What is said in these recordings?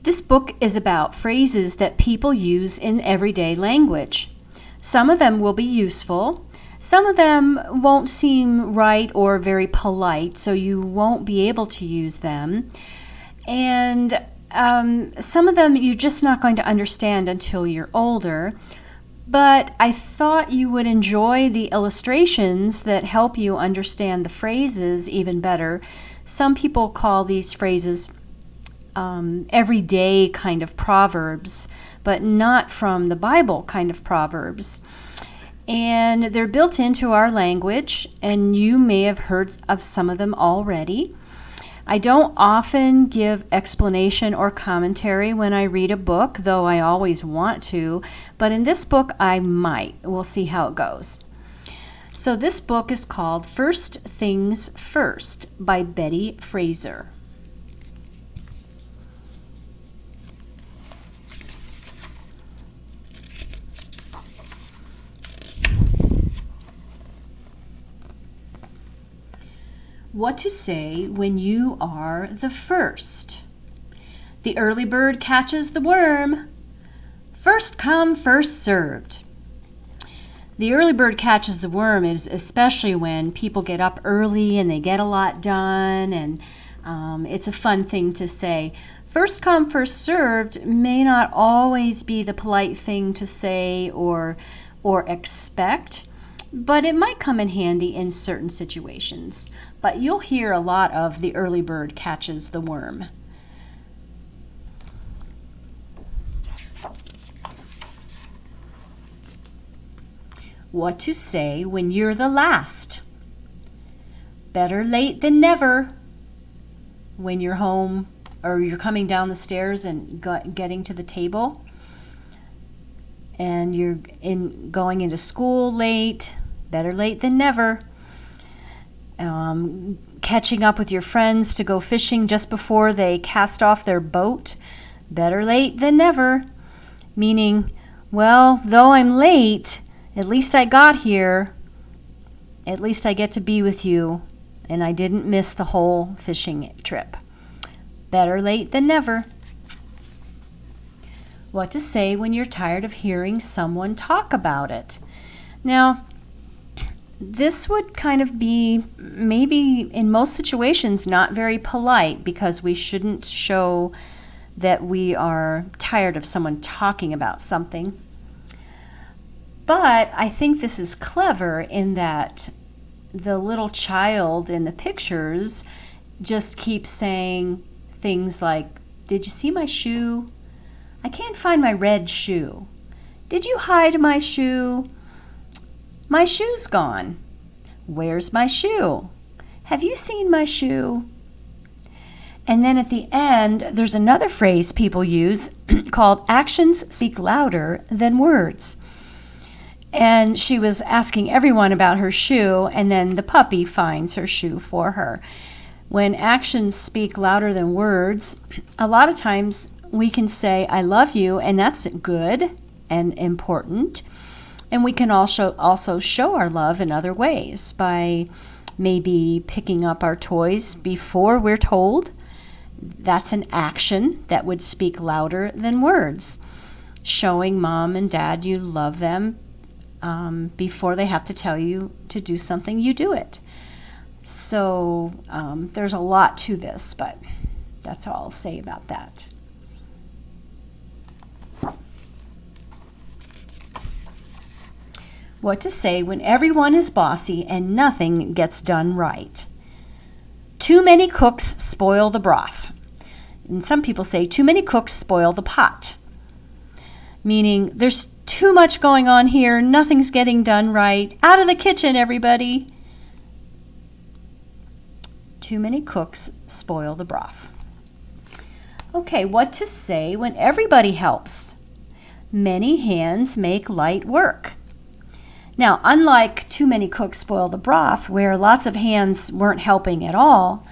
This book is about phrases that people use in everyday language. Some of them will be useful. Some of them won't seem right or very polite, so you won't be able to use them. And some of them you're just not going to understand until you're older. But I thought you would enjoy the illustrations that help you understand the phrases even better. Some people call these phrases everyday kind of proverbs, but not from the Bible kind of proverbs. And they're built into our language, and you may have heard of some of them already. I don't often give explanation or commentary when I read a book, though I always want to, but in this book I might. We'll see how it goes. So this book is called First Things First by Betty Fraser. What to say when you are the first. The early bird catches the worm. First come, first served. The early bird catches the worm is especially when people get up early and they get a lot done, and it's a fun thing to say. First come, first served may not always be the polite thing to say or expect, but it might come in handy in certain situations. But you'll hear a lot of the early bird catches the worm. What to say when you're the last. Better late than never. When you're home or you're coming down the stairs and getting to the table, and you're going into school late, better late than never. Catching up with your friends to go fishing just before they cast off their boat, better late than never. Meaning, well, though I'm late, at least I got here. At least I get to be with you, and I didn't miss the whole fishing trip. Better late than never. What to say when you're tired of hearing someone talk about it. Now, this would kind of be maybe in most situations not very polite, because we shouldn't show that we are tired of someone talking about something. But I think this is clever in that the little child in the pictures just keeps saying things like, "Did you see my shoe? I can't find my red shoe. Did you hide my shoe? My shoe's gone. Where's my shoe? Have you seen my shoe?" And then at the end, there's another phrase people use called actions speak louder than words. And she was asking everyone about her shoe, and then the puppy finds her shoe for her. When actions speak louder than words, a lot of times we can say, "I love you," and that's good and important. And we can also show our love in other ways by maybe picking up our toys before we're told. That's an action that would speak louder than words. Showing mom and dad you love them before they have to tell you to do something, you do it. So there's a lot to this, but that's all I'll say about that. What to say when everyone is bossy and nothing gets done right. Too many cooks spoil the broth. And some people say too many cooks spoil the pot. Meaning there's too much going on here, nothing's getting done right. Out of the kitchen, everybody. Too many cooks spoil the broth. Okay, what to say when everybody helps. Many hands make light work. Now, unlike too many cooks spoil the broth, where lots of hands weren't helping at all,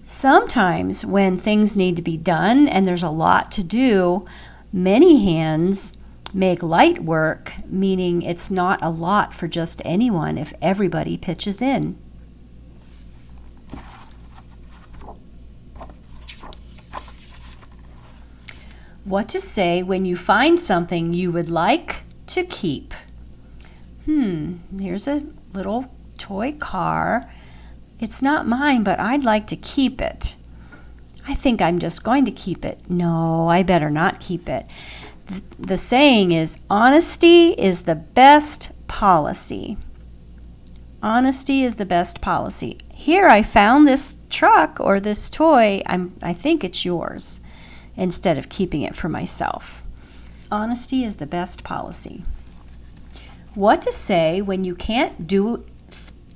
sometimes when things need to be done and there's a lot to do, many hands make light work, meaning it's not a lot for just anyone if everybody pitches in. What to say when you find something you would like to keep. Here's a little toy car. It's not mine, but I'd like to keep it. I think I'm just going to keep it. No, I better not keep it. The saying is, honesty is the best policy. Honesty is the best policy. Here, I found this truck or this toy. I think it's yours, instead of keeping it for myself. Honesty is the best policy. What to say when you can't do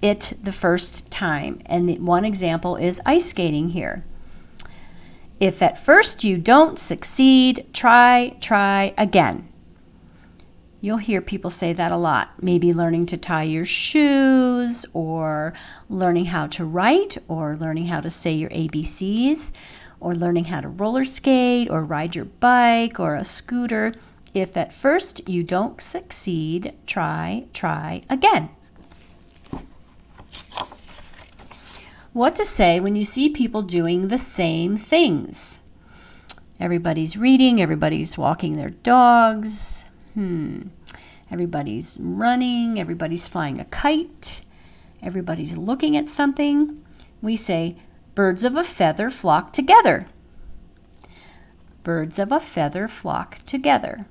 it the first time. And one example is ice skating here. If at first you don't succeed, try again. You'll hear people say that a lot. Maybe learning to tie your shoes, or learning how to write, or learning how to say your ABCs, or learning how to roller skate, or ride your bike, or a scooter. If at first you don't succeed, try again. What to say when you see people doing the same things. Everybody's reading, everybody's walking their dogs. Everybody's running, everybody's flying a kite, everybody's looking at something. We say, birds of a feather flock together. Birds of a feather flock together.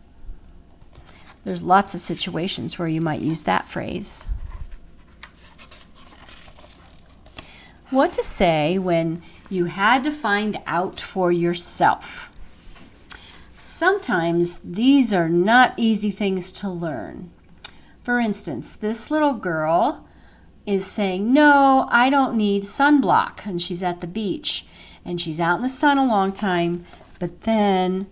There's lots of situations where you might use that phrase. What to say when you had to find out for yourself. Sometimes these are not easy things to learn. For instance, this little girl is saying, no, I don't need sunblock. And she's at the beach and she's out in the sun a long time, but then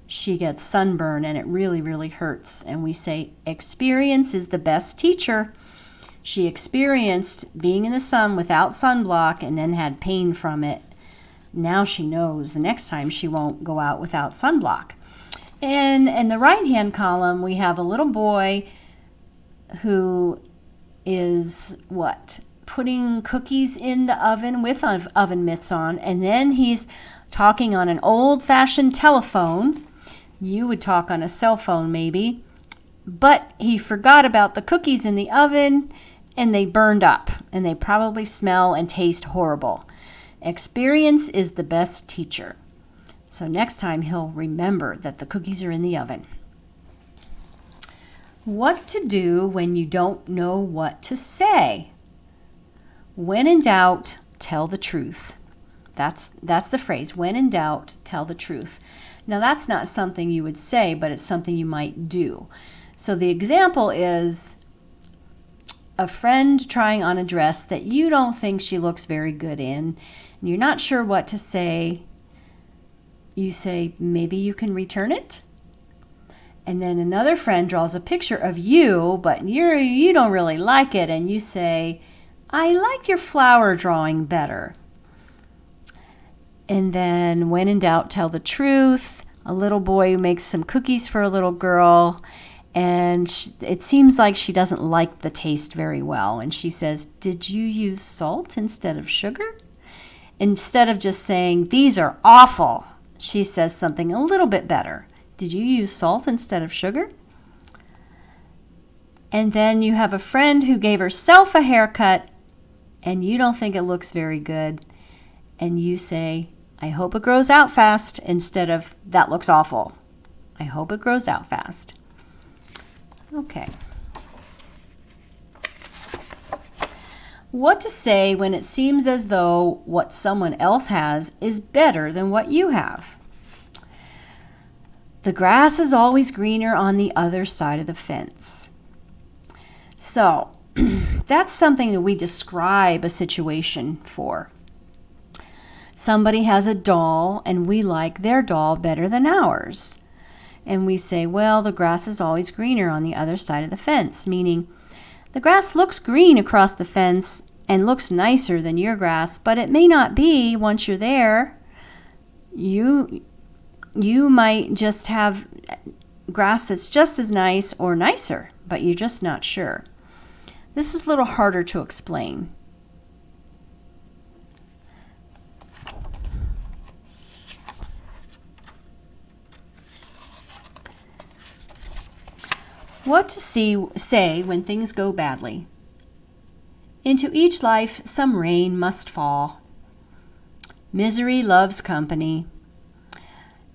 she gets sunburn and it really, really hurts. And we say, experience is the best teacher. She experienced being in the sun without sunblock and then had pain from it. Now she knows the next time she won't go out without sunblock. And in the right-hand column, we have a little boy who is, putting cookies in the oven with oven mitts on, and then he's talking on an old-fashioned telephone. You would talk on a cell phone maybe, but he forgot about the cookies in the oven, and they burned up, and they probably smell and taste horrible. Experience is the best teacher. So next time he'll remember that the cookies are in the oven. What to do when you don't know what to say. When in doubt, tell the truth. That's the phrase. When in doubt, tell the truth. Now that's not something you would say, but it's something you might do. So the example is a friend trying on a dress that you don't think she looks very good in, and you're not sure what to say. You say, maybe you can return it? And then another friend draws a picture of you, but you don't really like it, and you say, I like your flower drawing better. And then when in doubt, tell the truth. A little boy makes some cookies for a little girl, and it seems like she doesn't like the taste very well. And she says, did you use salt instead of sugar? Instead of just saying, these are awful, she says something a little bit better. Did you use salt instead of sugar? And then you have a friend who gave herself a haircut, and you don't think it looks very good. And you say, I hope it grows out fast, instead of, that looks awful. I hope it grows out fast. Okay. What to say when it seems as though what someone else has is better than what you have. The grass is always greener on the other side of the fence. So, that's something that we describe a situation for. Somebody has a doll and we like their doll better than ours. And we say, well, the grass is always greener on the other side of the fence, meaning the grass looks green across the fence and looks nicer than your grass, but it may not be once you're there. You might just have grass that's just as nice or nicer, but you're just not sure. This is a little harder to explain. What to say when things go badly. Into each life some rain must fall. Misery loves company.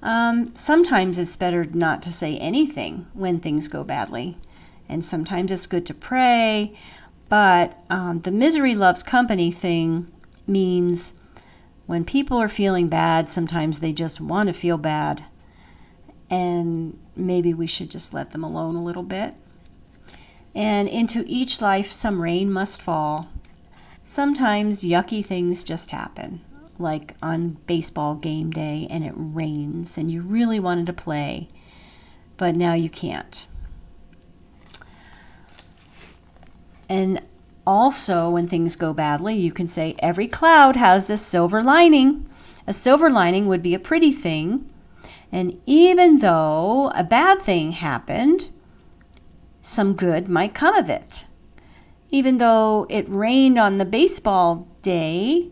Sometimes it's better not to say anything when things go badly. And sometimes it's good to pray. But the misery loves company thing means when people are feeling bad, sometimes they just want to feel bad. And maybe we should just let them alone a little bit. And into each life some rain must fall. Sometimes yucky things just happen, like on baseball game day and it rains and you really wanted to play, but now you can't. And also, when things go badly, you can say, every cloud has a silver lining. A silver lining would be a pretty thing. And even though a bad thing happened, some good might come of it. Even though it rained on the baseball day,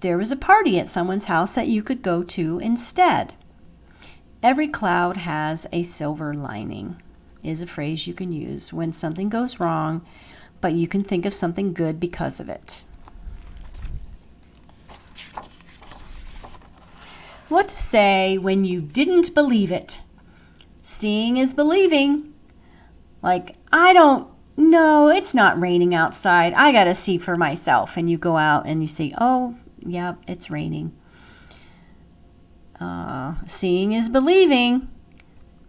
there was a party at someone's house that you could go to instead. Every cloud has a silver lining is a phrase you can use when something goes wrong, but you can think of something good because of it. What to say when you didn't believe it. Seeing is believing. Like, I don't know, it's not raining outside. I got to see for myself. And you go out and you say, oh, yeah, it's raining. Seeing is believing.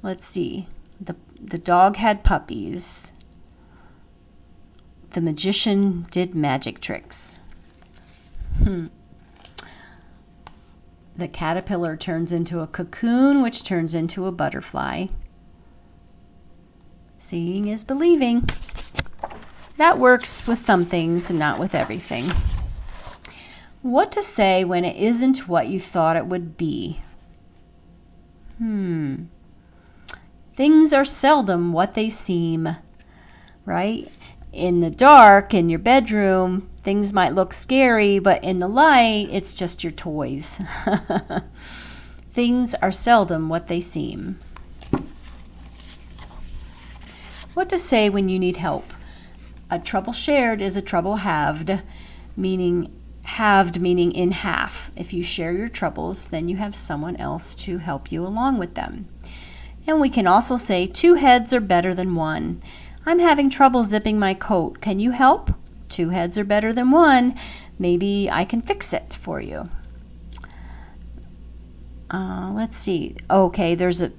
Let's see. The dog had puppies. The magician did magic tricks. The caterpillar turns into a cocoon, which turns into a butterfly. Seeing is believing. That works with some things and not with everything. What to say when it isn't what you thought it would be? Things are seldom what they seem, right? In the dark, in your bedroom, things might look scary, but in the light, it's just your toys. Things are seldom what they seem. What to say when you need help? A trouble shared is a trouble halved, meaning in half. If you share your troubles, then you have someone else to help you along with them. And we can also say 2 heads are better than 1. I'm having trouble zipping my coat. Can you help? 2 heads are better than 1. Maybe I can fix it for you. Let's see. Okay, there's a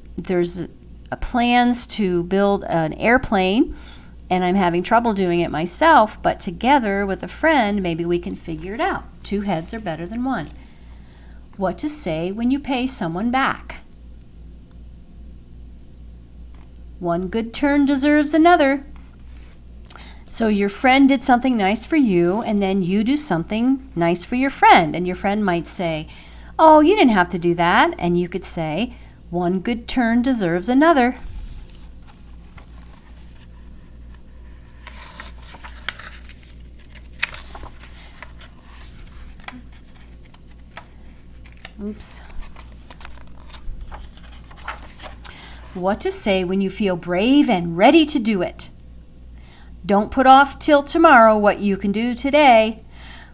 plans to build an airplane, and I'm having trouble doing it myself, but together with a friend, maybe we can figure it out. 2 heads are better than 1. What to say when you pay someone back? One good turn deserves another. So your friend did something nice for you, and then you do something nice for your friend. And your friend might say, oh, you didn't have to do that. And you could say, one good turn deserves another. Oops. What to say when you feel brave and ready to do it. Don't put off till tomorrow what you can do today.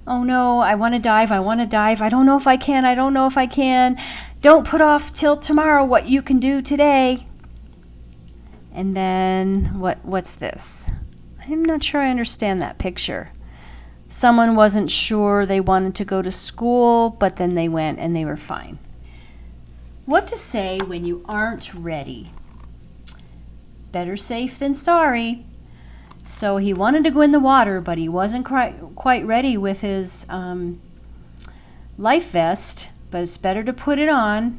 Oh no, I want to dive. I don't know if I can. Don't put off till tomorrow what you can do today. And then what's this? I'm not sure I understand that picture. Someone wasn't sure they wanted to go to school, but then they went and they were fine. What to say when you aren't ready? Better safe than sorry. So he wanted to go in the water, but he wasn't quite ready with his life vest, but it's better to put it on.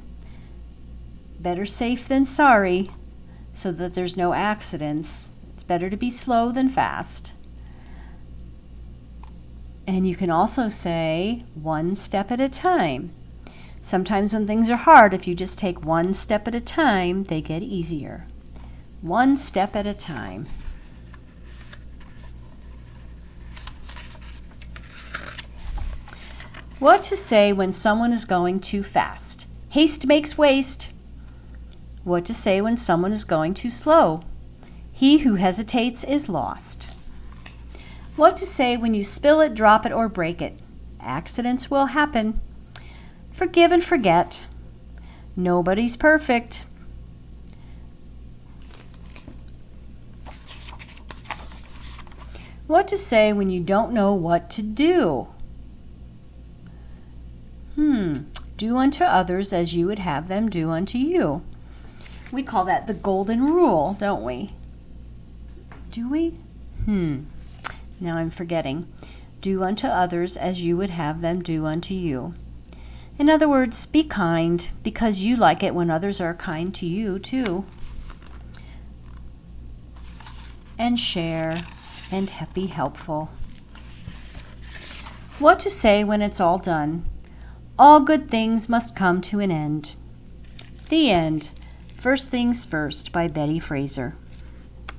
Better safe than sorry, so that there's no accidents. It's better to be slow than fast. And you can also say, one step at a time. Sometimes when things are hard, if you just take one step at a time, they get easier. One step at a time. What to say when someone is going too fast? Haste makes waste. What to say when someone is going too slow? He who hesitates is lost. What to say when you spill it, drop it, or break it? Accidents will happen. Forgive and forget. Nobody's perfect. What to say when you don't know what to do? Do unto others as you would have them do unto you. We call that the golden rule, don't we? Do we? Now I'm forgetting. Do unto others as you would have them do unto you. In other words, be kind because you like it when others are kind to you too. And share and be helpful. What to say when it's all done? All good things must come to an end. The end. First Things First by Betty Fraser.